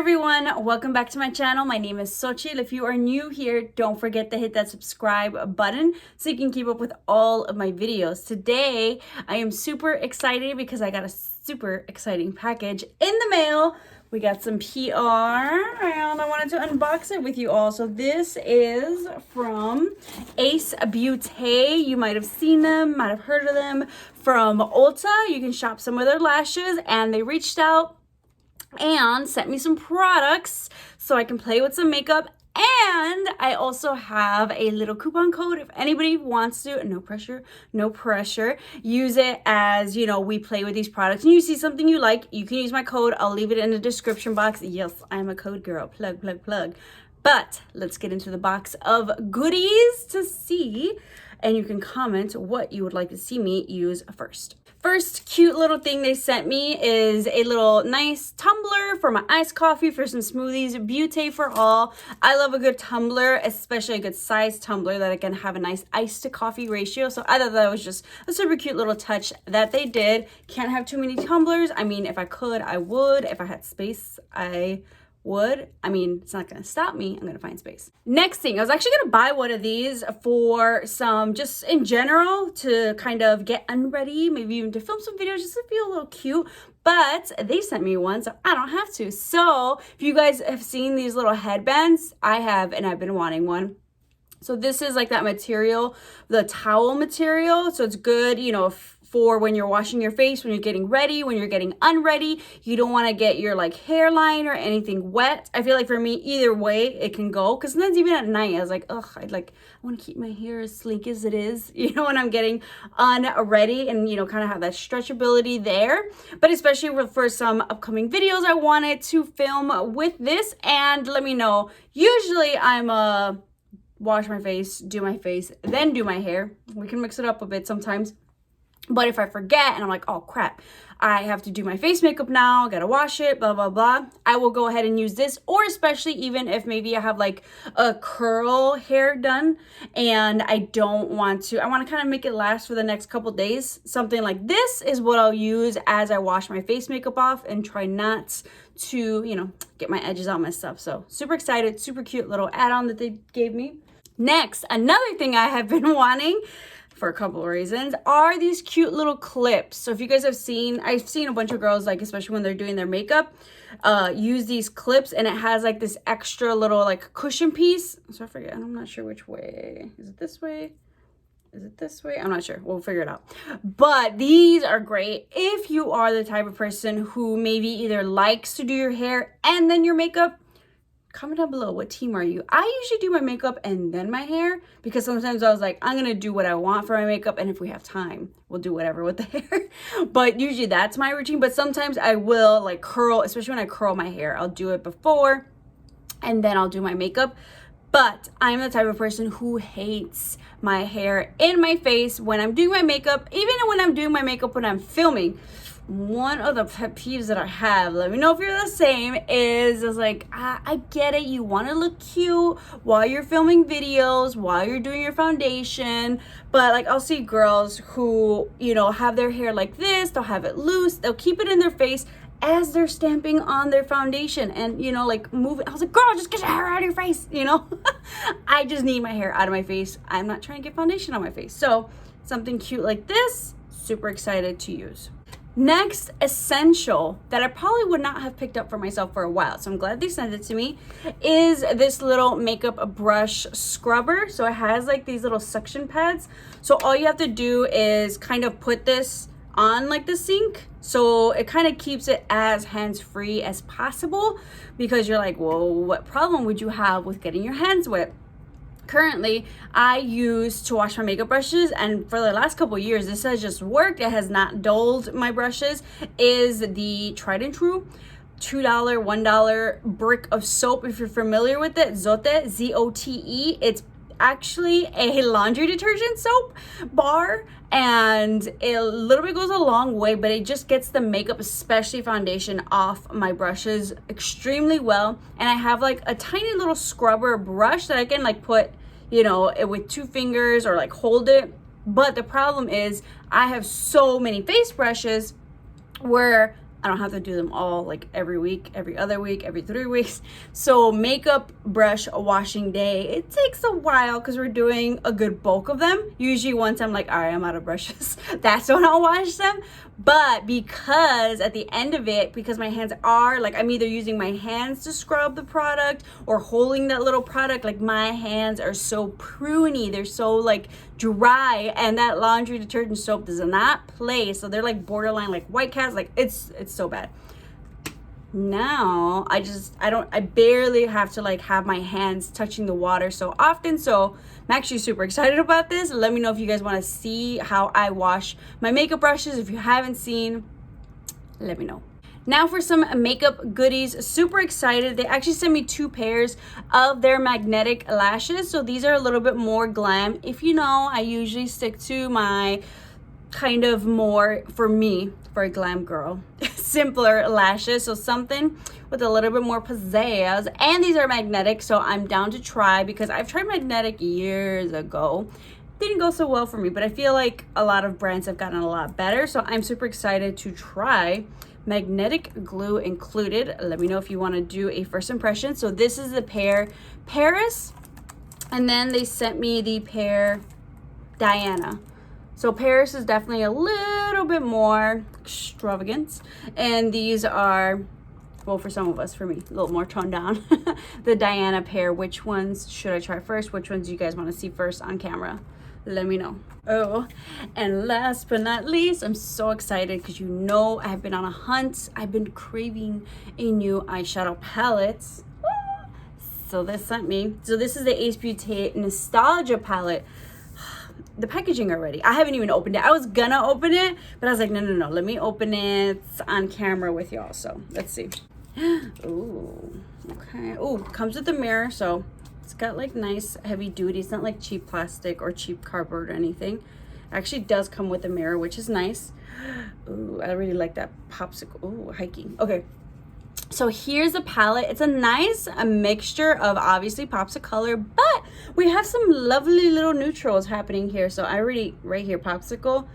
everyone, welcome back to my channel. My name is Xochitl. If you are new here, don't forget to hit that subscribe button so you can keep up with all of my videos. Today, I am super excited because I got a super exciting package in the mail. We got some PR and I wanted to unbox it with you all. So this is from Ace Beauté. You might have seen them, might have heard of them from Ulta. You can shop some of their lashes, and they reached out and sent me some products so I can play with some makeup. And I also have a little coupon code if anybody wants to, no pressure, use it as, you know, we play with these products and you see something you like, you can use my code. I'll leave it in the description box. Yes, I'm a code girl, plug. But let's get into the box of goodies to see, and you can comment what you would like to see me use first. First cute little thing they sent me is a little nice tumbler for my iced coffee for some smoothies. Beauté Pr. I love a good tumbler, especially a good size tumbler that I can have a nice ice to coffee ratio. So I thought that was just a super cute little touch that they did. Can't have too many tumblers. I mean, if I could, I would. If I had space, I would. I mean, it's not gonna stop me. I'm gonna find space. Next thing, I was actually gonna buy one of these for some, just in general, to kind of get unready, maybe even to film some videos just to feel a little cute. But they sent me one, so I don't have to. So if you guys have seen these little headbands, I have, and I've been wanting one. So this is like that material, the towel material. So it's good, you know, for when you're washing your face, when you're getting ready, when you're getting unready. You don't want to get your like hairline or anything wet. I feel like for me, either way, it can go. Because sometimes even at night, I was like, ugh, I want to keep my hair as sleek as it is, you know, when I'm getting unready, and, you know, kind of have that stretchability there. But especially for some upcoming videos, I wanted to film with this. And let me know, usually I'm wash my face, do my face, then do my hair. We can mix it up a bit sometimes. But if I forget and I'm like, oh crap, I have to do my face makeup now, gotta wash it, blah, blah, blah, I will go ahead and use this. Or especially even if maybe I have like a curl hair done and I don't want to, I want to kind of make it last for the next couple days. Something like this is what I'll use as I wash my face makeup off and try not to, you know, get my edges all messed up. So super excited, super cute little add-on that they gave me. Next, another thing I have been wanting for a couple of reasons are these cute little clips. So if you guys have seen, I've seen a bunch of girls, like especially when they're doing their makeup, use these clips, and it has like this extra little like cushion piece. So I forget, I'm not sure which way. Is it this way? Is it this way? I'm not sure. We'll figure it out. But these are great if you are the type of person who maybe either likes to do your hair and then your makeup. Comment down below, what team are you? I usually do my makeup and then my hair, because sometimes I was like, I'm gonna do what I want for my makeup, and if we have time, we'll do whatever with the hair. But usually that's my routine. But sometimes I will like curl, especially when I curl my hair. I'll do it before and then I'll do my makeup. But I'm the type of person who hates my hair in my face when I'm doing my makeup, even when I'm doing my makeup when I'm filming. One of the pet peeves that I have, let me know if you're the same, is like, I get it, you want to look cute while you're filming videos, while you're doing your foundation, but like I'll see girls who, you know, have their hair like this, they'll have it loose, they'll keep it in their face as they're stamping on their foundation, and, you know, like move it. I was like, girl, just get your hair out of your face, you know. I just need my hair out of my face. I'm not trying to get foundation on my face. So something cute like this, super excited to use. Next essential that I probably would not have picked up for myself for a while, so I'm glad they sent it to me, is this little makeup brush scrubber. So it has like these little suction pads. So all you have to do is kind of put this on like the sink, so it kind of keeps it as hands-free as possible, because you're like, well, what problem would you have with getting your hands wet? Currently, I use to wash my makeup brushes, and for the last couple years, this has just worked. It has not dulled my brushes. Is the tried and true $2, $1 brick of soap. If you're familiar with it, Zote, Z-O-T-E. It's actually a laundry detergent soap bar, and it a little bit goes a long way, but it just gets the makeup, especially foundation, off my brushes extremely well. And I have like a tiny little scrubber brush that I can like put, you know, with 2 fingers or like hold it. But the problem is I have so many face brushes where I don't have to do them all like every week, every other week, every 3 weeks. So makeup brush washing day, it takes a while because we're doing a good bulk of them. Usually once I'm like, all right, I'm out of brushes, that's when I'll wash them. But because at the end of it, because my hands are like, I'm either using my hands to scrub the product or holding that little product, like my hands are so pruny, they're so like dry, and that laundry detergent soap does not play. So they're like borderline like white cast, like it's so bad. Now I barely have to like have my hands touching the water so often. So I'm actually super excited about this. Let me know if you guys want to see how I wash my makeup brushes. If you haven't seen, let me know. Now for some makeup goodies, super excited. They actually sent me 2 pairs of their magnetic lashes. So these are a little bit more glam. If you know, I usually stick to my kind of more, for me, for a glam girl, simpler lashes. So something with a little bit more pizzazz. And these are magnetic, so I'm down to try because I've tried magnetic years ago. Didn't go so well for me, but I feel like a lot of brands have gotten a lot better. So I'm super excited to try. Magnetic glue included. Let me know if you want to do a first impression. So this is the pair Paris, and then they sent me the pair Diana. So Paris is definitely a little bit more extravagant, and these are, well, for some of us, for me, a little more toned down. The Diana pair. Which ones should I try first? Which ones do you guys want to see first on camera? Let me know. Oh, and last but not least, I'm so excited because you know I've been on a hunt. I've been craving a new eyeshadow palette. So this sent me. So this is the Ace Beauté Nostalgia palette. The packaging already. I haven't even opened it. I was gonna open it, but I was like, no. Let me open it on camera with y'all. So let's see. Ooh, okay. Ooh, comes with a mirror, so it's got like nice heavy duty. It's not like cheap plastic or cheap cardboard or anything. It actually does come with a mirror, which is nice. Ooh, I really like that popsicle. Ooh, hiking. Okay. So here's the palette. It's a nice mixture of obviously pops of color, but we have some lovely little neutrals happening here. So I already, right here, popsicle.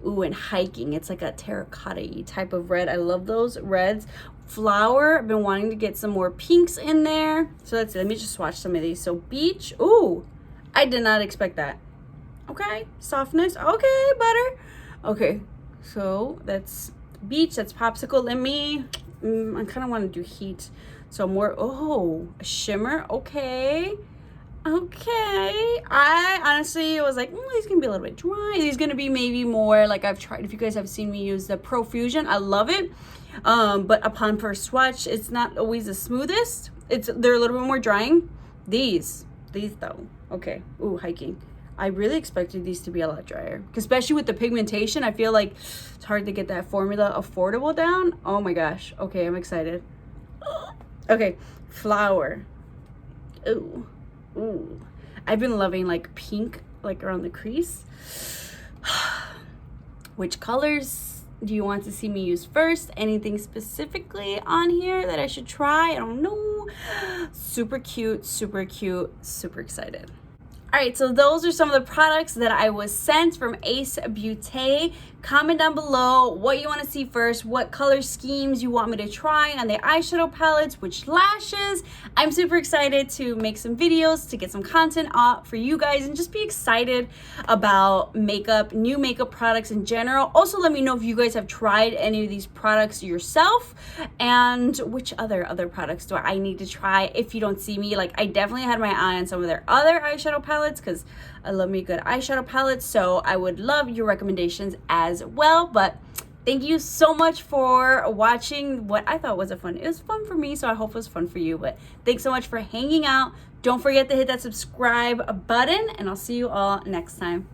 Ooh, and hiking. It's like a terracotta-y type of red. I love those reds. Flower. I've been wanting to get some more pinks in there. So let's see. Let me just swatch some of these. So beach. Ooh, I did not expect that. Okay. Softness. Okay, butter. Okay. So that's beach. That's popsicle. Let me... I kind of want to do heat. So more, oh, a shimmer. Okay. I honestly was like, he's going to be a little bit dry. He's going to be maybe more like I've tried. If you guys have seen me use the Profusion, I love it. But upon first swatch, it's not always the smoothest. They're a little bit more drying. These though. Okay. Ooh, hiking. I really expected these to be a lot drier, especially with the pigmentation. I feel like it's hard to get that formula affordable down. Oh my gosh. Okay, I'm excited. Okay, flower. Ooh. I've been loving like pink, like around the crease. Which colors do you want to see me use first? Anything specifically on here that I should try? I don't know. Super cute, super excited. All right, so those are some of the products that I was sent from Ace Beauté. Comment down below what you want to see first, what color schemes you want me to try on the eyeshadow palettes, which lashes. I'm super excited to make some videos, to get some content out for you guys, and just be excited about makeup, new makeup products in general. Also, let me know if you guys have tried any of these products yourself, and which other products do I need to try. If you don't see me, like, I definitely had my eye on some of their other eyeshadow palettes because I love me a good eyeshadow palette, so I would love your recommendations as well. But thank you so much for watching what I thought was it was fun for me, so I hope it was fun for you. But thanks so much for hanging out. Don't forget to hit that subscribe button, and I'll see you all next time.